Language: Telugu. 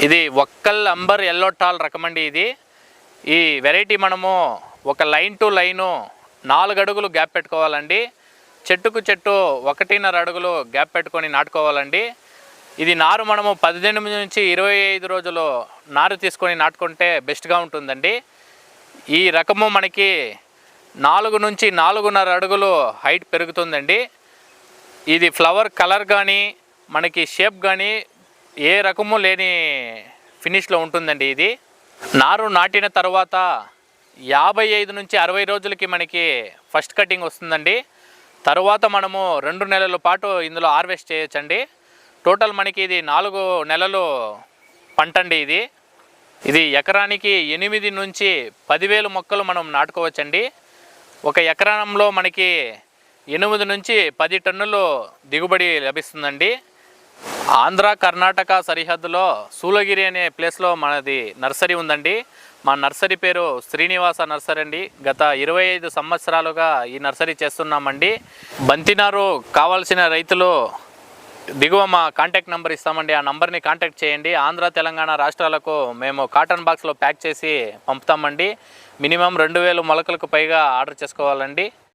ఇది ఒక్కల్ అంబర్ ఎల్లో టాల్ రకం అండి. ఈ వెరైటీ మనము ఒక లైన్ టు లైను 4 అడుగులు గ్యాప్ పెట్టుకోవాలండి. చెట్టుకు చెట్టు 1.5 అడుగులు గ్యాప్ పెట్టుకొని నాటుకోవాలండి. ఇది నారు మనము 18 నుంచి 25 రోజులు నారు తీసుకొని నాటుకుంటే బెస్ట్గా ఉంటుందండి. ఈ రకము మనకి 4 నుంచి 4.5 అడుగులు హైట్ పెరుగుతుందండి. ఇది ఫ్లవర్ కలర్ కానీ మనకి షేప్ కానీ ఏ రకము లేని ఫినిష్లో ఉంటుందండి. ఇది నారు నాటిన తర్వాత 55 నుంచి 60 రోజులకి మనకి ఫస్ట్ కటింగ్ వస్తుందండి. తర్వాత మనము 2 నెలల పాటు ఇందులో హార్వెస్ట్ చేయొచ్చండి. టోటల్ మనకి ఇది 4 నెలలు పంట అండి. ఇది ఎకరానికి 8 నుంచి 10,000 మొక్కలు మనం నాటుకోవచ్చండి. ఒక ఎకరంలో మనకి 8 నుంచి 10 టన్నులు దిగుబడి లభిస్తుందండి. ఆంధ్ర కర్ణాటక సరిహద్దులో సూలగిరి అనే ప్లేస్లో మనది నర్సరీ ఉందండి. మా నర్సరీ పేరు శ్రీనివాస నర్సరీ అండి. గత 25 సంవత్సరాలుగా ఈ నర్సరీ చేస్తున్నామండి. బంతినారు కావాల్సిన రైతులు దిగువ మా కాంటాక్ట్ నెంబర్ ఇస్తామండి. ఆ నెంబర్ని కాంటాక్ట్ చేయండి. ఆంధ్ర తెలంగాణ రాష్ట్రాలకు మేము కాటన్ బాక్స్లో ప్యాక్ చేసి పంపుతామండి. మినిమం 2,000 మొలకలకు పైగా ఆర్డర్ చేసుకోవాలండి.